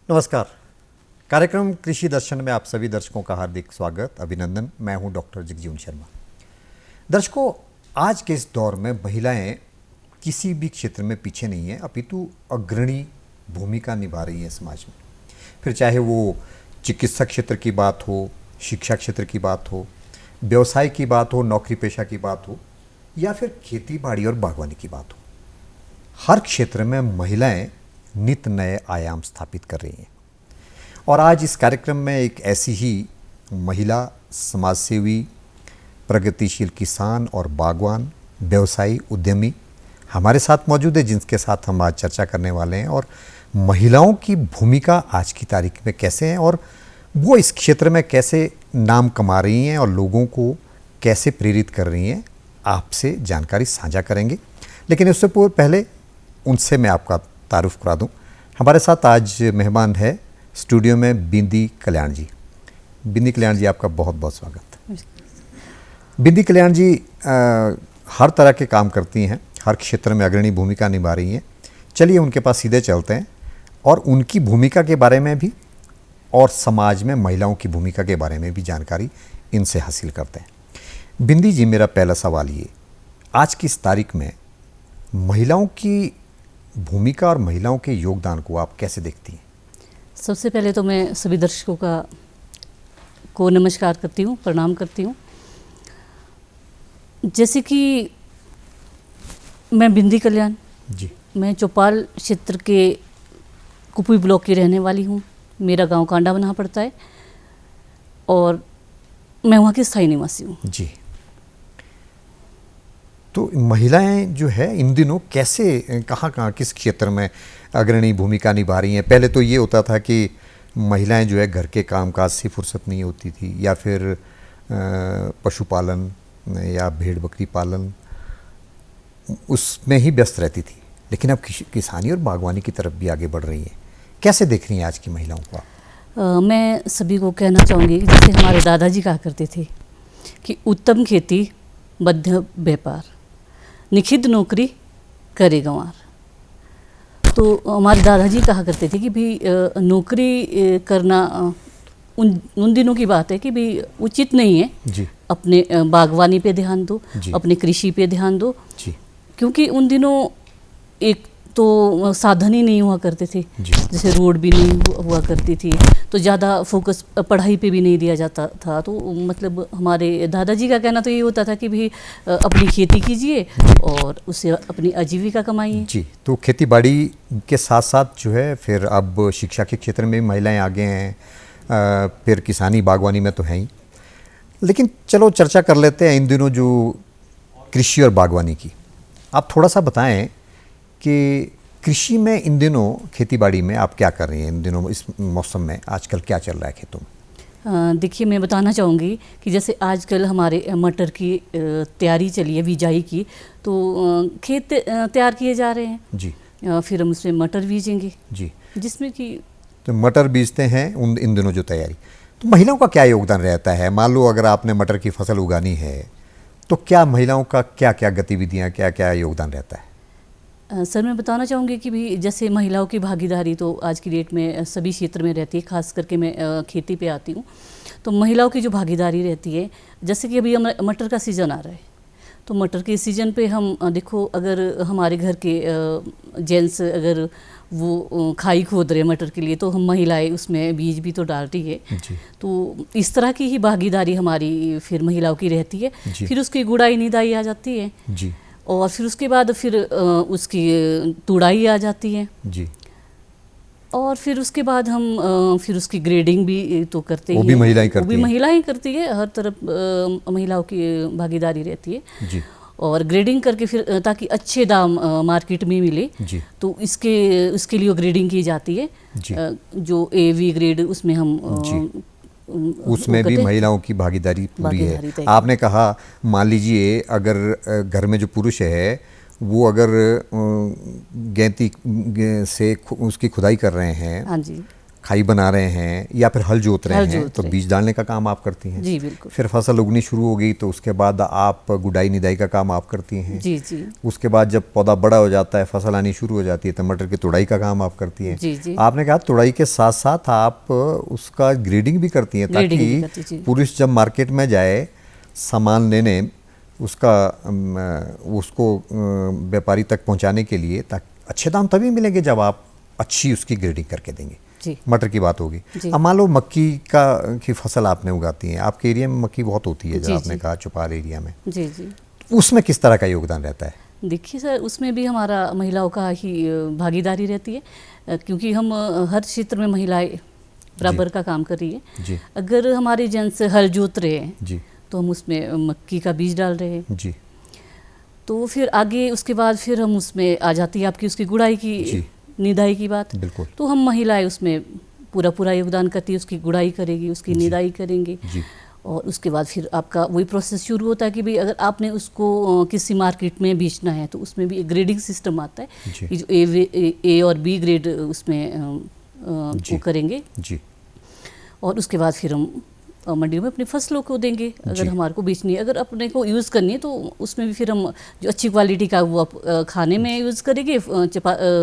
नमस्कार। कार्यक्रम कृषि दर्शन में आप सभी दर्शकों का हार्दिक स्वागत, अभिनंदन। मैं हूं डॉक्टर जगजीवन शर्मा। दर्शकों, आज के इस दौर में महिलाएं किसी भी क्षेत्र में पीछे नहीं हैं, अपितु अग्रणी भूमिका निभा रही हैं समाज में। फिर चाहे वो चिकित्सा क्षेत्र की बात हो, शिक्षा क्षेत्र की बात हो, व्यवसाय की बात हो, नौकरी पेशा की बात हो, या फिर खेती बाड़ी और बागवानी की बात हो, हर क्षेत्र में महिलाएं नित नए आयाम स्थापित कर रही हैं। और आज इस कार्यक्रम में एक ऐसी ही महिला समाजसेवी, प्रगतिशील किसान और बागवान, व्यवसायी, उद्यमी हमारे साथ मौजूद है, जिनके साथ हम आज चर्चा करने वाले हैं। और महिलाओं की भूमिका आज की तारीख में कैसे है और वो इस क्षेत्र में कैसे नाम कमा रही हैं और लोगों को कैसे प्रेरित कर रही हैं, आपसे जानकारी साझा करेंगे। लेकिन उससे पहले उनसे मैं आपका तारुफ करा दूं। हमारे साथ आज मेहमान है स्टूडियो में बिंदी कल्याण जी। बिंदी कल्याण जी, आपका बहुत बहुत स्वागत। बिंदी कल्याण जी हर तरह के काम करती हैं, हर क्षेत्र में अग्रणी भूमिका निभा रही हैं। चलिए उनके पास सीधे चलते हैं और उनकी भूमिका के बारे में भी और समाज में महिलाओं की भूमिका के बारे में भी जानकारी इनसे हासिल करते हैं। बिंदी जी, मेरा पहला सवाल ये, आज की इस तारीख में महिलाओं की भूमिका और महिलाओं के योगदान को आप कैसे देखती हैं? सबसे पहले तो मैं सभी दर्शकों को नमस्कार करती हूँ, प्रणाम करती हूँ। जैसे कि मैं बिंदी कल्याण जी, मैं चौपाल क्षेत्र के कुपुई ब्लॉक की रहने वाली हूँ। मेरा गांव कांडा बना पड़ता है और मैं वहाँ की स्थायी निवासी हूँ। जी। तो महिलाएं जो है इन दिनों कैसे, कहाँ किस क्षेत्र में अग्रणी भूमिका निभा रही हैं? पहले तो ये होता था कि महिलाएं जो है घर के कामकाज से फुर्सत नहीं होती थी, या फिर पशुपालन या भेड़ बकरी पालन उसमें ही व्यस्त रहती थी। लेकिन अब किसानी और बागवानी की तरफ भी आगे बढ़ रही हैं। कैसे देख रही हैं आज की महिलाओं को आप? मैं सभी को कहना चाहूँगी कि जैसे हमारे दादाजी कहा करते थे कि उत्तम खेती, मध्यम व्यापार, निखिद नौकरी, करे गंवार। तो हमारे दादाजी कहा करते थे कि भी नौकरी करना उन दिनों की बात है कि भी उचित नहीं है जी। अपने बागवानी पे ध्यान दो, अपने कृषि पे ध्यान दो जी। क्योंकि उन दिनों एक तो साधन ही नहीं हुआ करते थे, जैसे रोड भी नहीं हुआ करती थी, तो ज़्यादा फोकस पढ़ाई पे भी नहीं दिया जाता था। तो मतलब हमारे दादाजी का कहना तो ये होता था कि भी अपनी खेती कीजिए और उससे अपनी आजीविका कमाइए। जी। तो खेती बाड़ी के साथ साथ जो है फिर अब शिक्षा के क्षेत्र में भी महिलाएं आगे हैं, फिर किसानी बागवानी में तो हैं ही। लेकिन चलो चर्चा कर लेते हैं इन दिनों जो कृषि और बागवानी की। आप थोड़ा सा बताएं कि कृषि में इन दिनों, खेती बाड़ी में आप क्या कर रही हैं इन दिनों, इस मौसम में आजकल क्या चल रहा है खेतों में? देखिए, मैं बताना चाहूँगी कि जैसे आजकल हमारे मटर की तैयारी चली है, बिजाई की, तो खेत तैयार किए जा रहे हैं जी। फिर हम उसमें मटर बीजेंगे जी। जिसमें कि तो मटर बीजते हैं इन दिनों जो तैयारी, तो महिलाओं का क्या योगदान रहता है? मान लो अगर आपने मटर की फसल उगानी है तो क्या महिलाओं का क्या क्या गतिविधियाँ, क्या क्या योगदान रहता है? सर, मैं बताना चाहूँगी कि भी जैसे महिलाओं की भागीदारी तो आज की डेट में सभी क्षेत्र में रहती है। खास करके मैं खेती पे आती हूँ, तो महिलाओं की जो भागीदारी रहती है, जैसे कि अभी मटर का सीज़न आ रहा है, तो मटर के सीज़न पे हम देखो, अगर हमारे घर के जेंट्स अगर वो खाई खोद रहे मटर के लिए, तो हम महिलाएं उसमें बीज भी तो डालती है। तो इस तरह की ही भागीदारी हमारी फिर महिलाओं की रहती है। फिर उसकी गुड़ाई निदाई आ जाती है जी। और फिर उसके बाद फिर उसकी तुड़ाई आ जाती है जी। और फिर उसके बाद हम फिर उसकी ग्रेडिंग भी तो करते हैं, वो भी महिलाएं करती है। हर तरफ महिलाओं की भागीदारी रहती है जी। और ग्रेडिंग करके फिर ताकि अच्छे दाम मार्केट में मिले जी, तो उसके लिए ग्रेडिंग की जाती है जी। जो AV ग्रेड, उसमें हम उसमें भी महिलाओं की भागीदारी पूरी है। आपने कहा, मान लीजिए अगर घर में जो पुरुष है वो अगर गैंती से उसकी खुदाई कर रहे हैं, हाँ जी, खाई बना रहे हैं या फिर हल जोत रहे हैं तो बीज डालने का काम आप करती हैं। जी बिल्कुल। फिर फसल उगनी शुरू हो गई तो उसके बाद आप गुडाई निदाई का काम आप करती हैं। जी जी। उसके बाद जब पौधा बड़ा हो जाता है, फसल आनी शुरू हो जाती है, टमाटर की तुड़ाई का काम आप करती हैं। जी जी। आपने कहा तुड़ाई के साथ साथ आप उसका ग्रेडिंग भी करती हैं ताकि पुरुष जब मार्केट में जाए सामान लेने उसको व्यापारी तक पहुंचाने के लिए, ताकि अच्छे दाम तभी मिलेंगे जब आप अच्छी उसकी ग्रेडिंग करके देंगे। जी। मटर की बात होगी। अब मान लो मक्की की फसल आपने उगाती है, आपके एरिया में मक्की बहुत होती है, जो आपने कहा चुपार एरिया में। जी जी। उसमें किस तरह का योगदान रहता है? देखिए सर, उसमें भी हमारा महिलाओं का ही भागीदारी रहती है, क्योंकि हम हर क्षेत्र में महिलाएं बराबर का काम कर रही है। जी। अगर हमारे जेंट्स हल जोत रहे हैं जी, तो हम उसमें मक्की का बीज डाल रहे हैं। जी। तो फिर आगे उसके बाद फिर हम उसमें आ जाती है आपकी उसकी गुड़ाई की, निदाई की बात। बिल्कुल। तो हम महिलाएं उसमें पूरा योगदान करती है, उसकी गुड़ाई करेगी, उसकी निदाई करेंगे। जी। और उसके बाद फिर आपका वही प्रोसेस शुरू होता है कि भाई अगर आपने उसको किसी मार्केट में बेचना है तो उसमें भी एक ग्रेडिंग सिस्टम आता है कि जो ए और बी ग्रेड उसमें वो करेंगे। जी। और उसके बाद फिर हम मंडियों में अपनी फसलों को देंगे, अगर हमारे को बेचनी है। अगर अपने को यूज़ करनी है तो उसमें भी फिर हम जो अच्छी क्वालिटी का वो खाने में यूज़ करेंगे,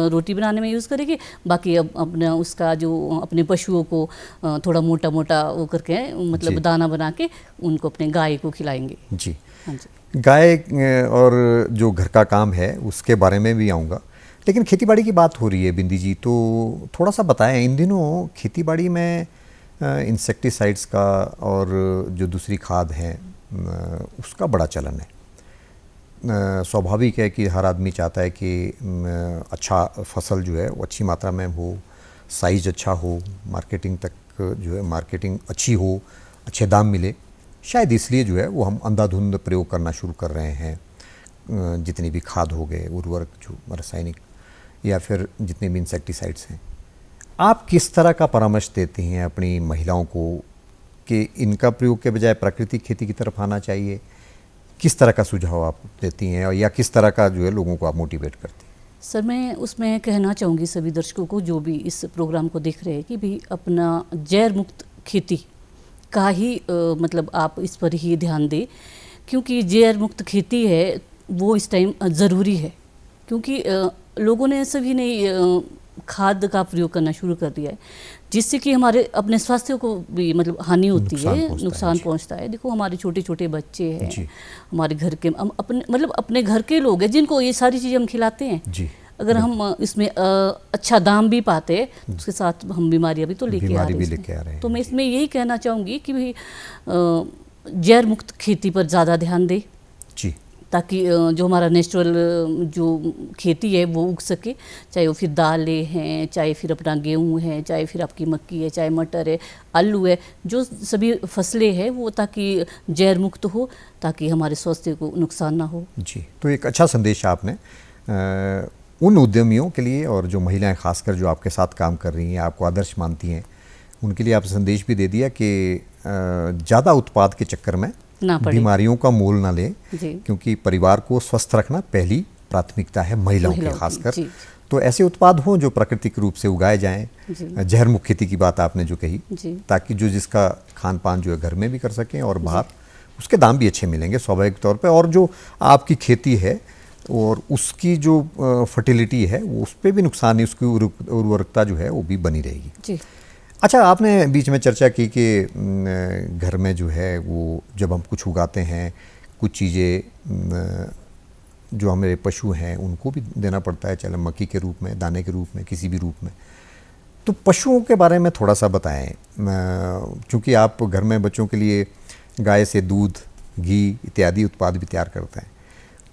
रोटी बनाने में यूज़ करेंगे। बाकी अब अपना उसका जो अपने पशुओं को थोड़ा मोटा वो करके मतलब दाना बना के उनको अपने गाय को खिलाएंगे। जी। हाँ जी। गाय और जो घर का काम है उसके बारे में भी आऊँगा, लेकिन खेतीबाड़ी की बात हो रही है बिंदी जी, तो थोड़ा सा बताएं, इन दिनों खेतीबाड़ी में इंसेक्टिसाइड्स का और जो दूसरी खाद है उसका बड़ा चलन है। स्वाभाविक है कि हर आदमी चाहता है कि अच्छा फसल जो है वो अच्छी मात्रा में हो, साइज अच्छा हो, मार्केटिंग तक जो है मार्केटिंग अच्छी हो, अच्छे दाम मिले। शायद इसलिए जो है वो हम अंधाधुंध प्रयोग करना शुरू कर रहे हैं। जितनी भी खाद हो गए, उर्वरक जो रासायनिक, या फिर जितने भी इंसेक्टिसाइड्स हैं, आप किस तरह का परामर्श देती हैं अपनी महिलाओं को कि इनका प्रयोग के बजाय प्राकृतिक खेती की तरफ आना चाहिए? किस तरह का सुझाव आप देती हैं या किस तरह का जो है लोगों को आप मोटिवेट करती हैं? सर, मैं उसमें कहना चाहूँगी सभी दर्शकों को जो भी इस प्रोग्राम को देख रहे हैं कि भी अपना जैर मुक्त खेती का ही मतलब आप इस पर ही ध्यान दें, क्योंकि जैर मुक्त खेती है वो इस टाइम ज़रूरी है। क्योंकि लोगों ने सभी ने खाद का प्रयोग करना शुरू कर दिया है, जिससे कि हमारे अपने स्वास्थ्य को भी मतलब हानि होती है, नुकसान पहुंचता है। देखो हमारे छोटे छोटे बच्चे हैं, हमारे घर के अपने घर के लोग हैं जिनको ये सारी चीज़ें हम खिलाते हैं जी। अगर हम इसमें अच्छा दाम भी पाते हैं, उसके साथ हम बीमारियां भी तो लेके आ रहे हैं। तो मैं इसमें यही कहना चाहूँगी कि भाई जैर मुक्त खेती पर ज़्यादा ध्यान दें जी, ताकि जो हमारा नेचुरल जो खेती है वो उग सके, चाहे वो फिर दालें हैं, चाहे फिर अपना गेहूँ है, चाहे फिर आपकी मक्की है, चाहे मटर है, आलू है, जो सभी फसलें हैं वो ताकि जैर मुक्त हो, ताकि हमारे स्वास्थ्य को नुकसान ना हो जी। तो एक अच्छा संदेश आपने उन उद्यमियों के लिए और जो महिलाएं खासकर जो आपके साथ काम कर रही हैं, आपको आदर्श मानती हैं, उनके लिए आप संदेश भी दे दिया कि ज़्यादा उत्पाद के चक्कर में बीमारियों का मोल ना लें, क्योंकि परिवार को स्वस्थ रखना पहली प्राथमिकता है महिलाओं की खासकर। तो ऐसे उत्पाद हों जो प्राकृतिक रूप से उगाए जाएं, जहर मुक्त खेती की बात आपने जो कही, ताकि जो जिसका खान पान जो है घर में भी कर सकें और बाहर उसके दाम भी अच्छे मिलेंगे स्वाभाविक तौर पे, और जो आपकी खेती है और उसकी जो फर्टिलिटी है वो उस पर भी नुकसान नहीं, उसकी उर्वरकता जो है वो भी बनी रहेगी जी। अच्छा, आपने बीच में चर्चा की कि घर में जो है वो जब हम कुछ उगाते हैं, कुछ चीज़ें जो हमारे पशु हैं उनको भी देना पड़ता है, चाहे मक्की के रूप में, दाने के रूप में, किसी भी रूप में। तो पशुओं के बारे में थोड़ा सा बताएं, क्योंकि आप घर में बच्चों के लिए गाय से दूध, घी इत्यादि उत्पाद भी तैयार करते हैं,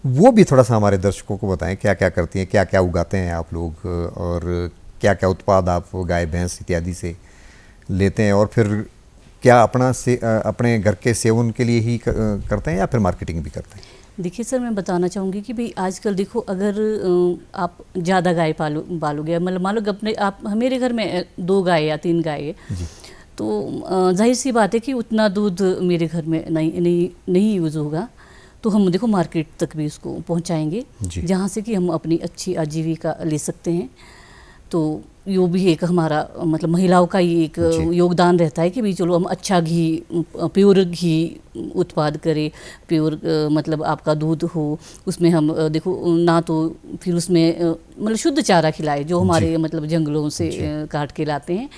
वो भी थोड़ा सा हमारे दर्शकों को बताएं, क्या क्या करती हैं, क्या क्या उगाते हैं आप लोग, और क्या क्या उत्पाद आप गाय भैंस इत्यादि से लेते हैं, और फिर क्या अपने घर के सेवन के लिए ही करते हैं या फिर मार्केटिंग भी करते हैं? देखिए सर, मैं बताना चाहूँगी कि भाई आजकल देखो, अगर आप ज़्यादा गाय पालोगे, मतलब मान लो अपने आप, मेरे घर में 2 गाय या 3 गाय है, तो जाहिर सी बात है कि उतना दूध मेरे घर में नहीं यूज़ होगा। तो हम देखो मार्केट तक भी उसको पहुंचाएंगे, जहां से कि हम अपनी अच्छी आजीविका ले सकते हैं। तो यो भी एक हमारा मतलब महिलाओं का ही एक जी। योगदान रहता है कि भाई चलो हम अच्छा घी, प्योर घी उत्पाद करें, प्योर मतलब आपका दूध हो, उसमें हम देखो ना तो फिर उसमें मतलब शुद्ध चारा खिलाए जो हमारे मतलब जंगलों से जी। काट के लाते हैं,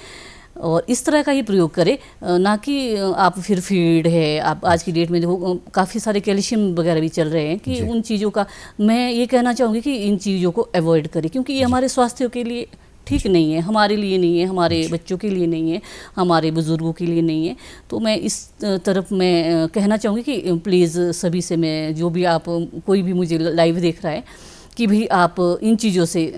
और इस तरह का ही प्रयोग करें, ना कि आप फिर फीड है, आप आज की डेट में देखो काफ़ी सारे कैल्शियम वगैरह भी चल रहे हैं कि जी। उन चीज़ों का मैं ये कहना चाहूँगी कि इन चीज़ों को अवॉइड करें, क्योंकि ये हमारे स्वास्थ्य के लिए ठीक नहीं है, हमारे लिए नहीं है, हमारे बच्चों के लिए नहीं है, हमारे बुज़ुर्गों के लिए नहीं है। तो मैं इस तरफ मैं कहना चाहूँगी कि प्लीज़ सभी से मैं, जो भी आप कोई भी मुझे लाइव देख रहा है, कि भाई आप इन चीज़ों से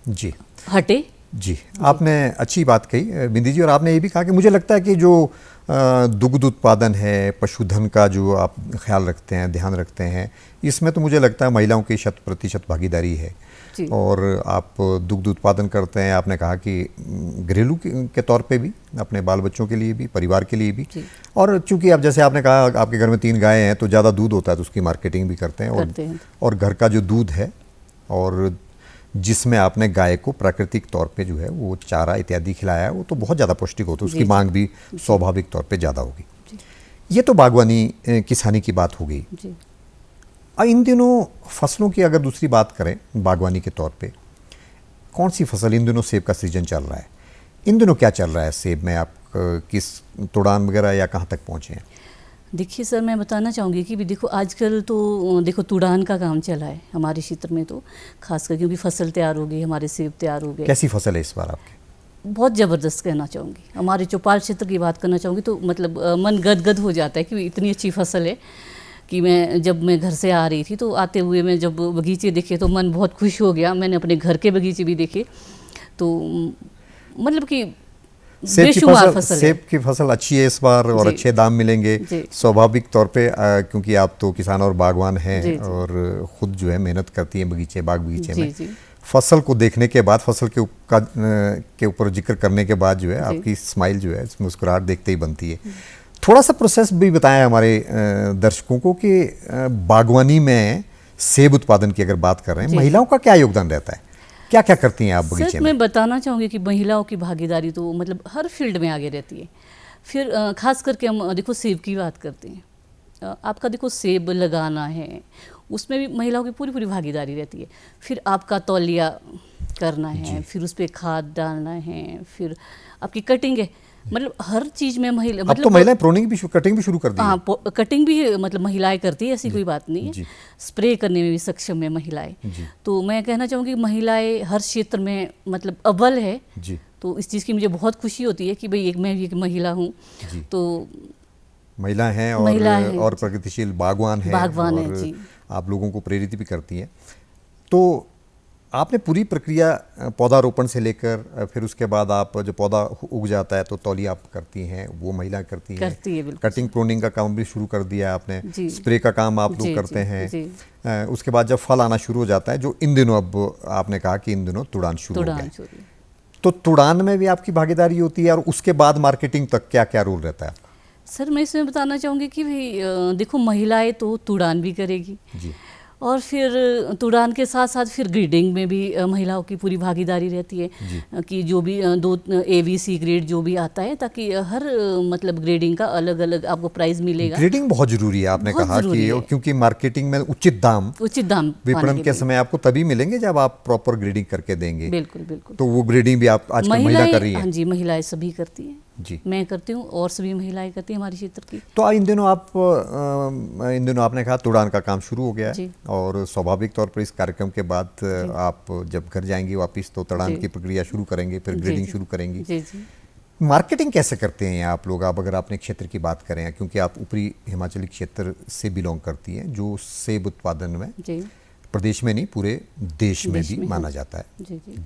जी हटे। जी, आपने अच्छी बात कही बिंदी जी, और आपने ये भी कहा कि मुझे लगता है कि जो दुग्ध उत्पादन है, पशुधन का जो आप ख्याल रखते हैं, ध्यान रखते हैं, इसमें तो मुझे लगता है महिलाओं की 100% भागीदारी है। जी। और आप दुग्ध उत्पादन करते हैं, आपने कहा कि घरेलू के तौर पे भी, अपने बाल बच्चों के लिए भी, परिवार के लिए भी, और चूंकि आप जैसे आपने कहा आपके घर में 3 गायें हैं तो ज़्यादा दूध होता है तो उसकी मार्केटिंग भी करते हैं, और घर का जो दूध है और जिसमें आपने गाय को प्राकृतिक तौर पे जो है वो चारा इत्यादि खिलाया है, वो तो बहुत ज़्यादा पौष्टिक होता है, उसकी मांग भी स्वाभाविक तौर पे ज़्यादा होगी। ये तो बागवानी किसानी की बात हो गई। इन दिनों फसलों की अगर दूसरी बात करें बागवानी के तौर पे, कौन सी फसल इन दिनों? सेब का सीजन चल रहा है, इन दिनों क्या चल रहा है सेब में? आप किस तुड़ान वगैरह या कहाँ तक पहुँचे हैं? देखिए सर, मैं बताना चाहूँगी कि भी देखो आजकल तो देखो तुड़ान का काम चला है हमारे क्षेत्र में, तो खासकर क्योंकि फसल तैयार हो गई, हमारे सेब तैयार हो गए। कैसी फसल है इस बार आपकी? बहुत ज़बरदस्त कहना चाहूँगी। हमारे चौपाल क्षेत्र की बात करना चाहूँगी तो मतलब मन गदगद हो जाता है कि इतनी अच्छी फसल है कि जब मैं घर से आ रही थी तो आते हुए मैं जब बगीचे देखे तो मन बहुत खुश हो गया। मैंने अपने घर के बगीचे भी देखे तो मतलब कि सेब की फसल अच्छी है इस बार, और अच्छे दाम मिलेंगे स्वाभाविक तौर पे, क्योंकि आप तो किसान और बागवान हैं और खुद जो है मेहनत करती हैं बगीचे, बाग बगीचे में। फसल को देखने के बाद, फसल के ऊपर जिक्र करने के बाद जो है आपकी स्माइल जो है, मुस्कुराहट देखते ही बनती है। थोड़ा सा प्रोसेस भी बताया हमारे दर्शकों को कि बागवानी में सेब उत्पादन की अगर बात कर रहे हैं, महिलाओं का क्या योगदान रहता है, क्या क्या करती हैं आप बगीचे में? मैं बताना चाहूँगी कि महिलाओं की भागीदारी तो मतलब हर फील्ड में आगे रहती है। फिर खास करके हम देखो सेब की बात करते हैं, आपका देखो सेब लगाना है, उसमें भी महिलाओं की पूरी पूरी भागीदारी रहती है। फिर आपका तौलिया करना है, फिर उस पर खाद डालना है, फिर आपकी कटिंग है, मतलब हर चीज़ में महिला, मतलब तो महिलाएं प्रूनिंग भी, कटिंग भी शुरू कर दी है। हाँ, कटिंग भी मतलब महिलाएं करती है, ऐसी कोई बात नहीं है। स्प्रे करने में भी सक्षम है महिलाएं। तो मैं कहना चाहूँगी महिलाएं हर क्षेत्र में मतलब अव्वल है जी। तो इस चीज़ की मुझे बहुत खुशी होती है कि भाई मैं भी एक महिला हूँ, तो महिला हैं और प्रगतिशील बागवान हैं, और जी। आप लोगों को प्रेरित भी करती हैं। तो आपने पूरी प्रक्रिया पौधारोपण से लेकर फिर उसके बाद आप जो पौधा उग जाता है तो तौलिया आप करती हैं, वो महिला करती हैं। कटिंग प्रूनिंग का काम भी शुरू कर दिया आपने, स्प्रे का काम आप लोग करते हैं। उसके बाद जब फल आना शुरू हो जाता है, जो इन दिनों, अब आपने कहा कि इन दिनों तुड़ान शुरू हो गया, तो तुड़ान में भी आपकी भागीदारी होती है, और उसके बाद मार्केटिंग तक क्या क्या रोल रहता है? सर मैं इसमें बताना चाहूँगी कि भाई देखो महिलाएं तो तुड़ान भी करेगी जी, और फिर तुड़ान के साथ साथ फिर ग्रेडिंग में भी महिलाओं की पूरी भागीदारी रहती है कि जो भी दो ABC ग्रेड जो भी आता है, ताकि हर मतलब ग्रेडिंग का अलग अलग आपको प्राइस मिलेगा। ग्रेडिंग बहुत जरूरी है, आपने कहा कि क्योंकि मार्केटिंग में उचित दाम विपणन के समय आपको तभी मिलेंगे जब आप प्रॉपर ग्रेडिंग करके देंगे। बिल्कुल बिल्कुल। तो वो ग्रेडिंग भी आप आजकल महिला कर रही है? हाँ जी, महिलाएं सभी करती हैं जी, मैं करती हूँ और सभी महिलाएं करती हैं हमारे क्षेत्र की। तो इन दिनों आपने कहा तुड़ान का काम शुरू हो गया है, और स्वाभाविक तौर पर इस कार्यक्रम के बाद आप जब घर जाएंगी वापस तो तुड़ान की प्रक्रिया शुरू करेंगे, फिर ग्रेडिंग शुरू करेंगी। मार्केटिंग कैसे करते हैं आप लोग? आप अगर अपने क्षेत्र की बात करें, क्योंकि आप ऊपरी हिमाचली क्षेत्र से बिलोंग करती हैं, जो सेब उत्पादन में प्रदेश में नहीं पूरे देश में भी माना जाता है,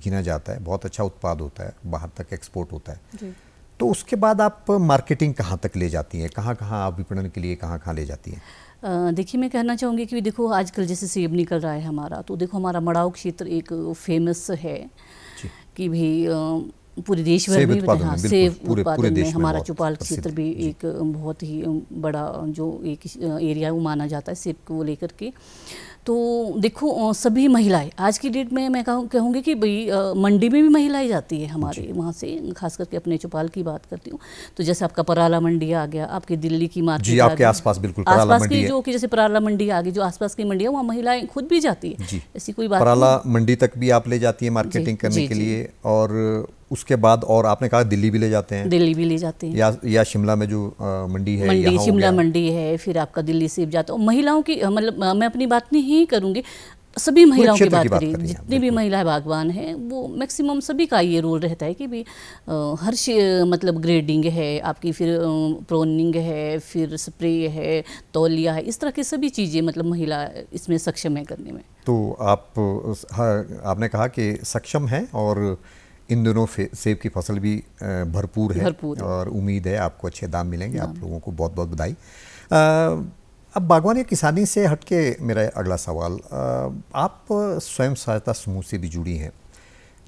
गिना जाता है, बहुत अच्छा उत्पाद होता है, बाहर तक एक्सपोर्ट होता है। तो उसके बाद आप मार्केटिंग कहाँ तक ले जाती हैं, कहाँ कहाँ आप विपणन के लिए कहाँ ले जाती हैं? देखिए मैं कहना चाहूँगी कि देखो आजकल जैसे सेब निकल रहा है हमारा, तो देखो हमारा मड़ाव क्षेत्र एक फेमस है कि भाई पूरे देश भर सेब में उत्पादन हाँ, में, बिल्कुल, सेब पूरे उत्पादन देश में में हमारा बहुत चौपाल प्रसिद्ध क्षेत्र है। भी जी। एक बहुत ही बड़ा जो एक एरिया वो माना जाता है सेब को लेकर के। तो देखो सभी महिलाएं आज की डेट में मैं कहूँगी कि भाई मंडी में भी महिलाएं जाती है हमारे वहाँ से, खास करके अपने चौपाल की बात करती हूँ तो जैसे आपका पराला मंडी आ गया, आपकी दिल्ली की मार्केट जी, आपके आसपास बिल्कुल पराला आसपास मंडी की है। जो कि जैसे पराला मंडी आ गई, जो आसपास की मंडी है वहाँ महिलाएं खुद भी जाती है, जी, ऐसी कोई बात पराला नहीं। मंडी तक भी आप ले जाती है मार्केटिंग करने जी, के जी। लिए, और उसके बाद और आपने कहा दिल्ली भी ले जाते हैं, दिल्ली भी ले जाते हैं, या शिमला में जो मंडी है मंडी यहाँ हो शिमला गया। मंडी है, फिर आपका दिल्ली सेब जाता है। महिलाओं की मतलब मैं अपनी बात नहीं करूँगी, सभी महिलाओं की क्षेत्र की बात बात करें, कर रही हैं आप, जितनी भी बिल्कुल। महिलाएं बागवान हैं वो मैक्सिमम सभी का ये रोल रहता है कि भी हर मतलब ग्रेडिंग है आपकी, फिर प्रोनिंग है, फिर स्प्रे है, तौलिया है, इस तरह की सभी चीज़ें मतलब महिला इसमें सक्षम है करने में। तो आप आपने कहा कि सक्षम है, और इन दिनों सेब की फसल भी भरपूर है, और उम्मीद है आपको अच्छे दाम मिलेंगे। आप लोगों को बहुत बहुत बधाई। अब बागवानी किसानी से हटके मेरा अगला सवाल, आप स्वयं सहायता समूह से भी जुड़ी हैं,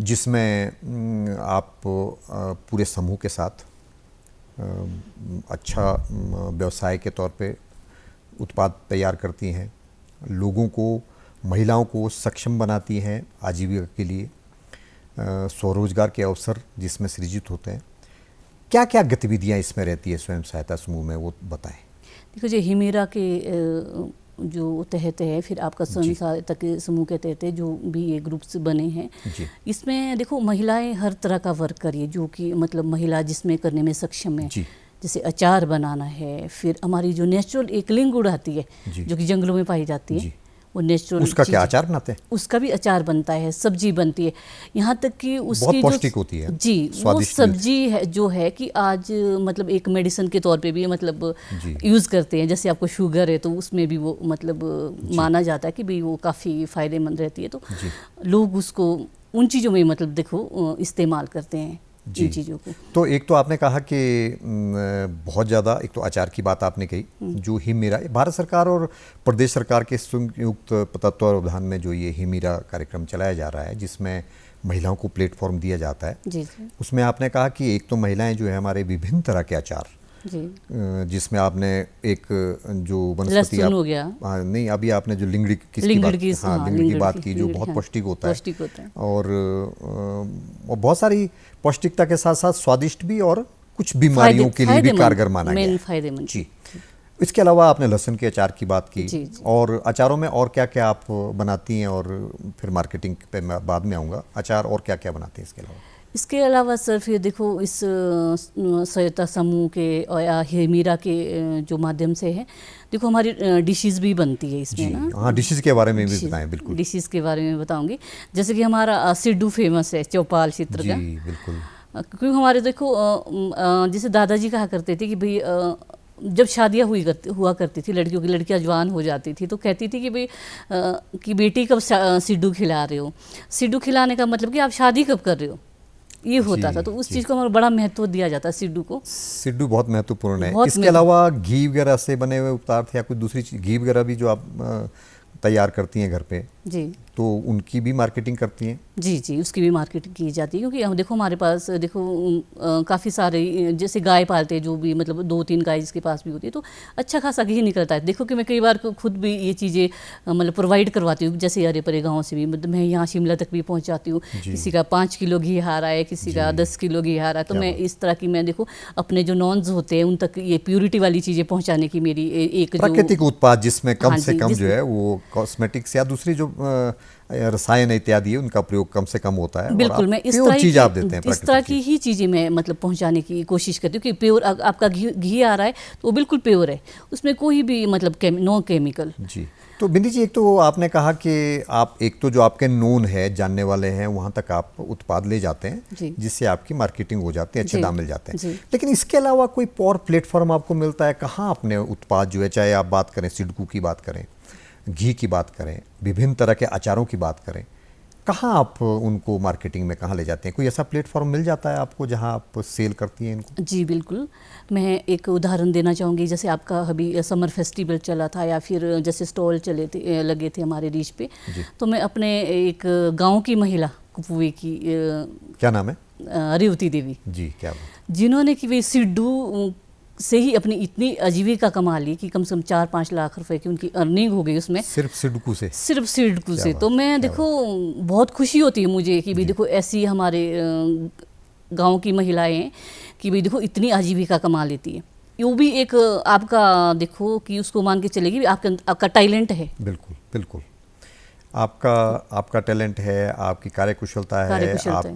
जिसमें आप पूरे समूह के साथ अच्छा व्यवसाय के तौर पे उत्पाद तैयार करती हैं, लोगों को, महिलाओं को सक्षम बनाती हैं आजीविका के लिए, स्वरोजगार के अवसर जिसमें सृजित होते हैं। क्या क्या गतिविधियां इसमें रहती है स्वयं सहायता समूह में, वो बताएं। देखो जी, हिमेरा के जो तहत है, फिर आपका स्वयं सहायता के समूह के तहत है जो भी ये ग्रुप्स बने हैं, इसमें देखो महिलाएं हर तरह का वर्क करिए जो कि मतलब महिला जिसमें करने में सक्षम है। जैसे अचार बनाना है, फिर हमारी जो नेचुरल एक लिंग गुड़ आती है जो कि जंगलों में पाई जाती है, वो नेचुरल, उसका क्या अचार बनाते हैं? उसका भी अचार बनता है, सब्जी बनती है, यहाँ तक कि उसकी बहुत पौष्टिक होती है जी, वो सब्जी है जो है कि आज मतलब एक मेडिसिन के तौर पे भी मतलब यूज़ करते हैं। जैसे आपको शुगर है तो उसमें भी वो मतलब माना जाता है कि भाई वो काफ़ी फ़ायदेमंद रहती है, तो लोग उसको उन चीज़ों में मतलब देखो इस्तेमाल करते हैं इन चीज़ों को। तो एक तो आपने कहा कि बहुत ज़्यादा, एक तो अचार की बात आपने कही, जो हिमीरा भारत सरकार और प्रदेश सरकार के संयुक्त तत्वावधान में जो ये हिमीरा कार्यक्रम चलाया जा रहा है, जिसमें महिलाओं को प्लेटफॉर्म दिया जाता है, उसमें आपने कहा कि एक तो महिलाएं जो है हमारे विभिन्न तरह के अचार, जिसमें आपने एक जो वनस्पति हो गया, नहीं अभी आपने जो लिंगड़ी की बात की जो बहुत पौष्टिक होता है, और बहुत सारी पौष्टिकता के साथ साथ स्वादिष्ट भी, और कुछ बीमारियों के लिए भी कारगर माना गया है। जी, इसके अलावा आपने लहसुन के अचार की बात की, और अचारों में और क्या क्या आप बनाती हैं, और फिर मार्केटिंग पे मैं बाद में आऊँगा, अचार और क्या क्या बनाते हैं इसके अलावा सर फिर देखो इस सहायता समूह के या हिमीरा के जो माध्यम से है, देखो हमारी डिशेस भी बनती है इसमें ना। हाँ, डिशेस के बारे में भी बताएं। बिल्कुल, डिशेस के बारे में बताऊंगी। जैसे कि हमारा सिड्डू फेमस है चौपाल क्षेत्र का। बिल्कुल, क्योंकि हमारे देखो जैसे दादाजी कहा करते थे कि भाई जब शादियाँ हुआ करती थी, लड़कियां जवान हो जाती थी तो कहती थी कि भाई कि बेटी कब सिड्डू खिला रहे हो। सिड्डू खिलाने का मतलब कि आप शादी कब कर रहे हो, ये होता था। तो उस चीज़ को हमारा बड़ा महत्व दिया जाता है सिड्डू को। सिड्डू बहुत महत्वपूर्ण है। इसके अलावा घी वगैरह से बने हुए उत्पाद थे या कुछ दूसरी चीज, घी वगैरह भी जो आप तैयार करती हैं घर पे, जी, तो उनकी भी मार्केटिंग करती हैं? जी, उसकी भी मार्केटिंग की जाती है, क्योंकि हम देखो हमारे पास देखो काफ़ी सारे जैसे गाय पालते हैं जो भी मतलब 2-3 गाय जिसके पास भी होती है, तो अच्छा खासा घी निकलता है। देखो कि मैं कई बार खुद भी ये चीज़ें मतलब प्रोवाइड करवाती हूँ, जैसे अरे परे गाँव से भी मतलब मैं यहाँ शिमला तक भी पहुँचाती हूँ। किसी का 5 किलो घी आ रहा है, किसी का 10 किलो घी आ रहा है, तो मैं इस तरह की मैं देखो अपने जो नॉन्स होते हैं उन तक ये प्योरिटी वाली चीज़ें पहुँचाने की मेरी एक प्राकृतिक उत्पाद जिसमें कम से कम जो है वो कॉस्मेटिक्स या दूसरी जो रसायन इत्यादि है उनका प्रयोग कम से कम होता है। बिल्कुल, मैं इस तरह की ही चीज़ें मैं मतलब पहुंचाने की कोशिश करती हूँ कि प्योर आपका घी आ रहा है तो वो बिल्कुल प्योर है, उसमें कोई भी मतलब नो केमिकल। जी, तो बिंदी जी, एक तो आपने कहा कि आप एक तो जो आपके नोन है, जानने वाले हैं, वहाँ तक आप उत्पाद ले जाते हैं जिससे आपकी मार्केटिंग हो जाती है, अच्छे दाम मिल जाते हैं। लेकिन इसके अलावा कोई और प्लेटफॉर्म आपको मिलता है? कहाँ अपने उत्पाद जो है, चाहे आप बात करें सिड्डू की बात करें, घी की बात करें, विभिन्न तरह के अचारों की बात करें, कहाँ आप उनको मार्केटिंग में कहाँ ले जाते हैं? कोई ऐसा प्लेटफॉर्म मिल जाता है आपको जहाँ आप सेल करती हैं इनको? जी बिल्कुल, मैं एक उदाहरण देना चाहूँगी। जैसे आपका अभी समर फेस्टिवल चला था या फिर जैसे स्टॉल लगे थे हमारे रीच पे, तो मैं अपने एक गांव की महिला कुपवे की, क्या नाम है? रेवती देवी, जी, क्या बात। जिन्होंने कि वे सिड्डू से ही अपनी इतनी आजीविका कमा ली कि कम से कम 4-5 लाख रुपए की उनकी अर्निंग हो गई उसमें, सिर्फ सिडकू से। सिर्फ सिडकू क्या से। बात, तो मैं क्या देखो बहुत खुशी होती है मुझे कि भाई जी। देखो ऐसी हमारे गांव की महिलाएं हैं कि भाई देखो इतनी आजीविका कमा लेती है। वो भी एक आपका देखो कि उसको मान के चलेगी भी आपका टैलेंट है। बिल्कुल बिल्कुल, आपका टैलेंट है, आपकी कार्यकुशलता है, कार्यकुशलता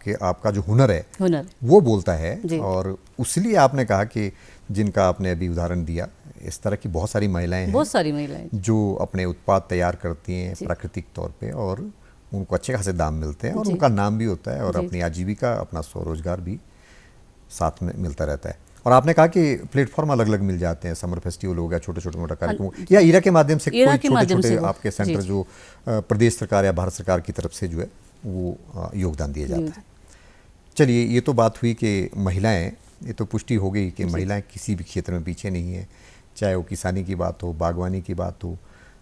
है। आपका जो हुनर है हुनर वो बोलता है। जी। और इसलिए आपने कहा कि जिनका आपने अभी उदाहरण दिया, इस तरह की बहुत सारी महिलाएं हैं बहुत सारी महिलाएं जो अपने उत्पाद तैयार करती हैं जी। प्राकृतिक तौर पे, और उनको अच्छे खासे दाम मिलते हैं और जी। उनका नाम भी होता है और जी। अपनी आजीविका, अपना स्वरोजगार भी साथ में मिलता रहता है। और आपने कहा कि प्लेटफॉर्म अलग अलग मिल जाते हैं, समर फेस्टिवल हो गया, छोटे छोटे मोटा कार्यक्रम, या ईरा के माध्यम से ईरा कोई के छोटे माध्यम छोटे से वो। आपके सेंटर जी। जो प्रदेश सरकार या भारत सरकार की तरफ से जो है वो योगदान दिया जाता है। चलिए, ये तो बात हुई कि महिलाएं, ये तो पुष्टि हो गई कि महिलाएं किसी भी क्षेत्र में पीछे नहीं है, चाहे वो किसानी की बात हो, बागवानी की बात हो,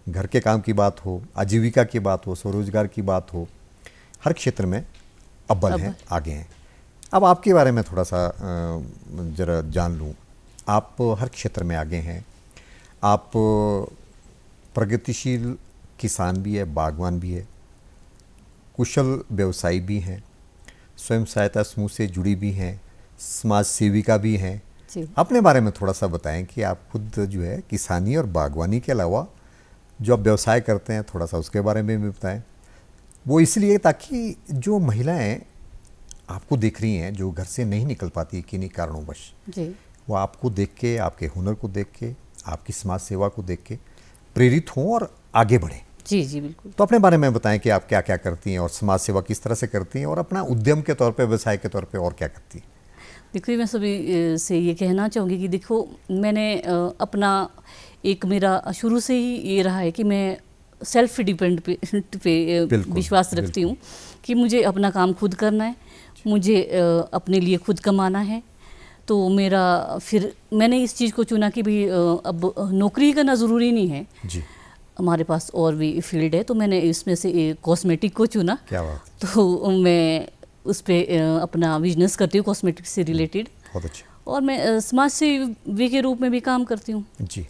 घर के काम की बात हो, आजीविका की बात हो, स्वरोजगार की बात हो, हर क्षेत्र में अव्वल हैं, आगे हैं। अब आपके बारे में थोड़ा सा जरा जान लूँ। आप हर क्षेत्र में आगे हैं, आप प्रगतिशील किसान भी है, बागवान भी है, कुशल व्यवसायी भी हैं, स्वयं सहायता समूह से जुड़ी भी हैं, समाज सेविका भी हैं। जी। अपने बारे में थोड़ा सा बताएं कि आप खुद जो है किसानी और बागवानी के अलावा जो आप व्यवसाय करते हैं, थोड़ा सा उसके बारे में भी बताएं। वो इसलिए ताकि जो महिलाएं आपको देख रही हैं, जो घर से नहीं निकल पाती किन्हीं कारणोंवश, जी। वो आपको देख के, आपके हुनर को देख के, आपकी समाज सेवा को देख के प्रेरित हों और आगे बढ़ें। जी जी बिल्कुल। तो अपने बारे में बताएं कि आप क्या क्या करती हैं और समाज सेवा किस तरह से करती हैं और अपना उद्यम के तौर पे, व्यवसाय के तौर पे और क्या करती हैं। देखिए, मैं सभी से ये कहना चाहूँगी कि देखो मैंने अपना एक मेरा शुरू से ही ये रहा है कि मैं सेल्फ डिपेंड पे बिल्कुल, विश्वास रखती हूँ कि मुझे अपना काम खुद करना है, मुझे अपने लिए खुद कमाना है। तो मेरा फिर मैंने इस चीज़ को चुना कि भाई अब नौकरी करना ज़रूरी नहीं है, जी, हमारे पास और भी फील्ड है। तो मैंने इसमें से कॉस्मेटिक को चुना। क्या बात, तो मैं उस पर अपना बिजनेस करती हूँ कॉस्मेटिक से रिलेटेड, बहुत अच्छा। और मैं समाज सेवी के रूप में भी काम करती हूँ। जी,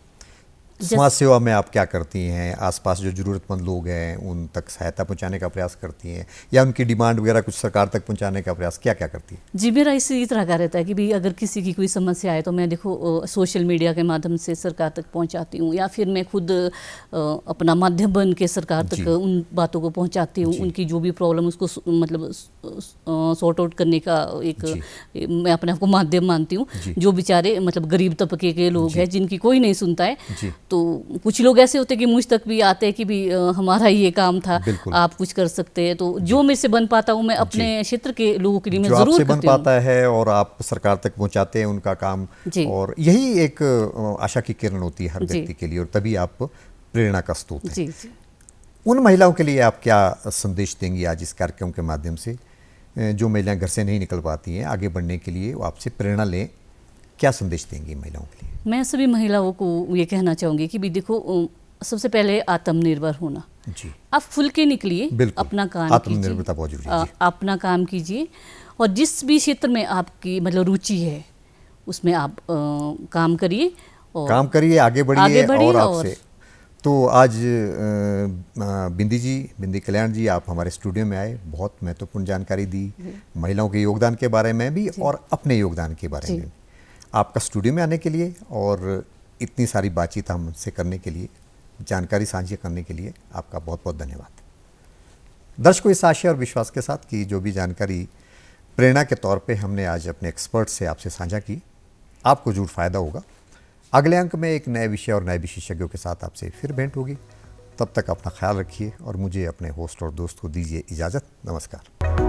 समाज सेवा में आप क्या करती हैं? आसपास जो ज़रूरतमंद लोग हैं उन तक सहायता पहुंचाने का प्रयास करती हैं, या उनकी डिमांड वगैरह कुछ सरकार तक पहुंचाने का प्रयास, क्या क्या करती हैं? जी, मेरा इसी तरह का रहता है कि भाई अगर किसी की कोई समस्या आए तो मैं देखो सोशल मीडिया के माध्यम से सरकार तक पहुंचाती हूँ, या फिर मैं खुद अपना माध्यम बन के सरकार जी। तक उन बातों को पहुंचाती हूँ। जी। उनकी जो भी प्रॉब्लम उसको मतलब सॉर्ट आउट करने का एक मैं अपने आप को माध्यम मानती हूँ। जी। जो बेचारे मतलब गरीब तबके के लोग हैं जिनकी कोई नहीं सुनता है, जी। तो कुछ लोग ऐसे होते हैं कि मुझ तक भी आते हैं कि भी हमारा ये काम था, बिल्कुल। आप कुछ कर सकते हैं। तो जो मेरे से बन पाता हूँ मैं अपने क्षेत्र के लोगों के लिए मैं जो ज़रूर आपसे बन करती हूँ। पाता है और आप सरकार तक पहुंचाते हैं उनका काम, जी। और यही एक आशा की किरण होती है हर जी। व्यक्ति के लिए, और तभी आप प्रेरणा का स्रोत हैं। जी जी। उन महिलाओं के लिए आप क्या संदेश देंगी आज इस कार्यक्रम के माध्यम से, जो महिलाएं घर से नहीं निकल पाती हैं, आगे बढ़ने के लिए वो आपसे प्रेरणा लें, क्या संदेश देंगी महिलाओं के लिए? मैं सभी महिलाओं को ये कहना चाहूँगी कि भी देखो सबसे पहले आत्मनिर्भर होना। जी, आप खुल के निकलिए, बिल्कुल। अपना काम आत्मनिर्भरता बहुत जरूरी है। जी। अपना काम कीजिए, और जिस भी क्षेत्र में आपकी मतलब रुचि है उसमें आप काम करिए और काम करिए, आगे बढ़िए। बढ़िए। और आपसे तो आज बिंदी कल्याण जी, आप हमारे स्टूडियो में आए, बहुत महत्वपूर्ण जानकारी दी, महिलाओं के योगदान के बारे में भी और अपने योगदान के बारे में। आपका स्टूडियो में आने के लिए और इतनी सारी बातचीत हमसे करने के लिए, जानकारी साझा करने के लिए आपका बहुत बहुत धन्यवाद। दर्शकों, इस आशय और विश्वास के साथ कि जो भी जानकारी प्रेरणा के तौर पे हमने आज अपने एक्सपर्ट से आपसे साझा की, आपको जरूर फायदा होगा। अगले अंक में एक नए विषय और नए विशेषज्ञों के साथ आपसे फिर भेंट होगी। तब तक अपना ख्याल रखिए और मुझे अपने होस्ट और दोस्त को दीजिए इजाज़त। नमस्कार।